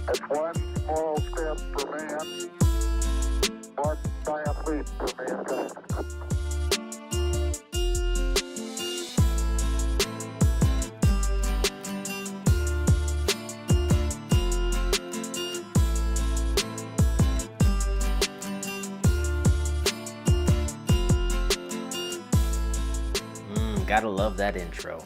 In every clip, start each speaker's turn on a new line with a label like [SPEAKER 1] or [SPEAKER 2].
[SPEAKER 1] It's one small step for man, one giant leap for mankind.
[SPEAKER 2] Gotta love that intro.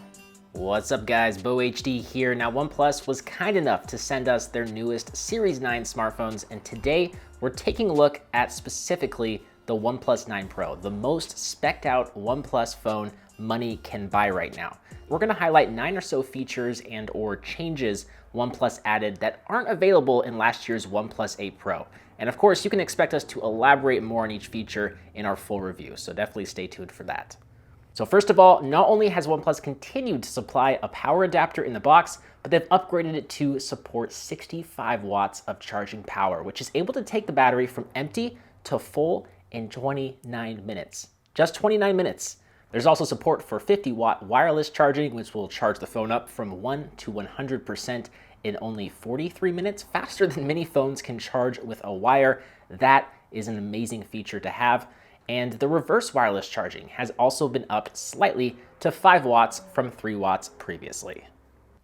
[SPEAKER 2] What's up guys, Bo HD here. Now OnePlus was kind enough to send us their newest Series 9 smartphones, and today we're taking a look at specifically the OnePlus 9 Pro, the most spec'd out OnePlus phone money can buy right now. We're gonna highlight 9 or so features and or changes OnePlus added that aren't available in last year's OnePlus 8 Pro. And of course, you can expect us to elaborate more on each feature in our full review, so definitely stay tuned for that. So first of all, not only has OnePlus continued to supply a power adapter in the box, but they've upgraded it to support 65 watts of charging power, which is able to take the battery from empty to full in 29 minutes. Just 29 minutes. There's also support for 50-watt wireless charging, which will charge the phone up from 1 to 100% in only 43 minutes, faster than many phones can charge with a wire. That is an amazing feature to have. And the reverse wireless charging has also been upped slightly to 5 watts from 3 watts previously.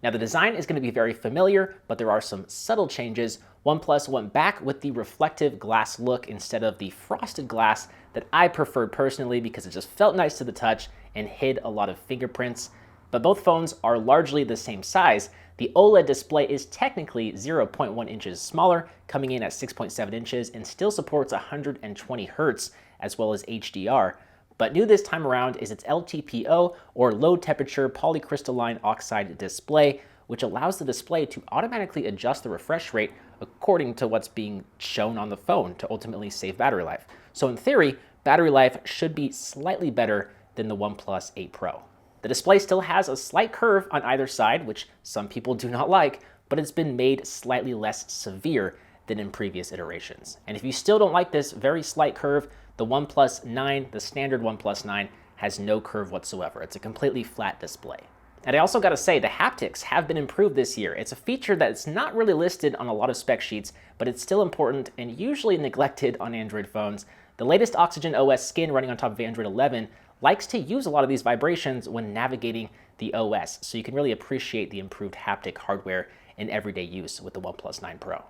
[SPEAKER 2] Now the design is going to be very familiar, but there are some subtle changes. OnePlus went back with the reflective glass look instead of the frosted glass that I preferred personally because it just felt nice to the touch and hid a lot of fingerprints. But both phones are largely the same size. The OLED display is technically 0.1 inches smaller, coming in at 6.7 inches and still supports 120 Hertz as well as HDR. But new this time around is its LTPO, or low temperature polycrystalline oxide display, which allows the display to automatically adjust the refresh rate according to what's being shown on the phone to ultimately save battery life. So in theory, battery life should be slightly better than the OnePlus 8 Pro. The display still has a slight curve on either side, which some people do not like, but it's been made slightly less severe than in previous iterations. And if you still don't like this very slight curve, the OnePlus 9, the standard OnePlus 9, has no curve whatsoever. It's a completely flat display. And I also gotta say, the haptics have been improved this year. It's a feature that's not really listed on a lot of spec sheets, but it's still important and usually neglected on Android phones. The latest Oxygen OS skin running on top of Android 11 likes to use a lot of these vibrations when navigating the OS, so you can really appreciate the improved haptic hardware in everyday use with the OnePlus 9 Pro.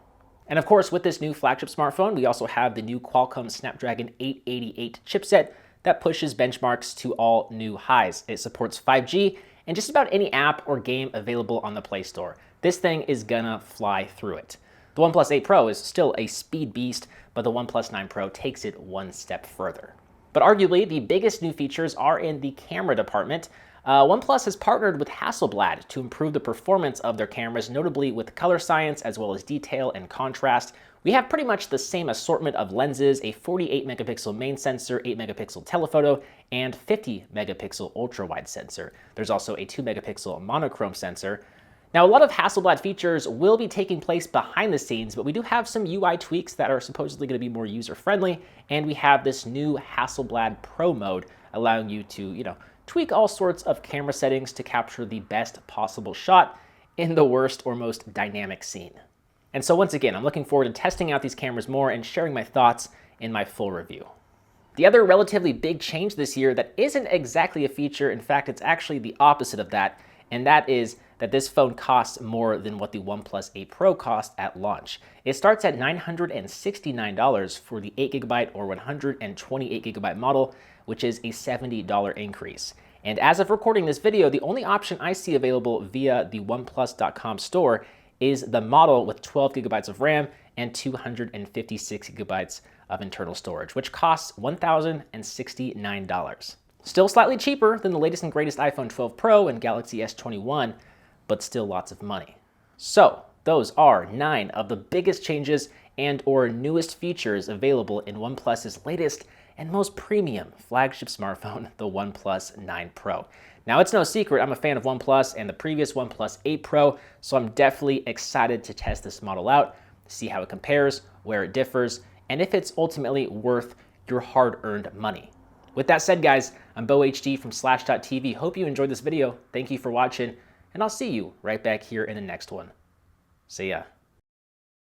[SPEAKER 2] And of course, with this new flagship smartphone, we also have the new Qualcomm Snapdragon 888 chipset that pushes benchmarks to all new highs. It supports 5G and just about any app or game available on the Play Store. This thing is gonna fly through it. The OnePlus 8 Pro is still a speed beast, but the OnePlus 9 Pro takes it one step further. But arguably, the biggest new features are in the camera department. OnePlus has partnered with Hasselblad to improve the performance of their cameras, notably with color science as well as detail and contrast. We have pretty much the same assortment of lenses, a 48 megapixel main sensor, 8 megapixel telephoto, and 50 megapixel ultra-wide sensor. There's also a 2 megapixel monochrome sensor. Now, a lot of Hasselblad features will be taking place behind the scenes, but we do have some UI tweaks that are supposedly going to be more user-friendly, and we have this new Hasselblad Pro mode allowing you to, tweak all sorts of camera settings to capture the best possible shot in the worst or most dynamic scene. And so once again, I'm looking forward to testing out these cameras more and sharing my thoughts in my full review. The other relatively big change this year that isn't exactly a feature, in fact, it's actually the opposite of that, and that is that this phone costs more than what the OnePlus 8 Pro cost at launch. It starts at $969 for the 8GB or 128GB model, which is a $70 increase. And as of recording this video, the only option I see available via the OnePlus.com store is the model with 12GB of RAM and 256GB of internal storage, which costs $1,069. Still slightly cheaper than the latest and greatest iPhone 12 Pro and Galaxy S21, but still lots of money. So those are 9 of the biggest changes and or newest features available in OnePlus's latest and most premium flagship smartphone, the OnePlus 9 Pro. Now, it's no secret I'm a fan of OnePlus and the previous OnePlus 8 Pro, so I'm definitely excited to test this model out, see how it compares, where it differs, and if it's ultimately worth your hard-earned money. With that said, guys, I'm Bo HD from Slash.tv. Hope you enjoyed this video. Thank you for watching, and I'll see you right back here in the next one. See ya.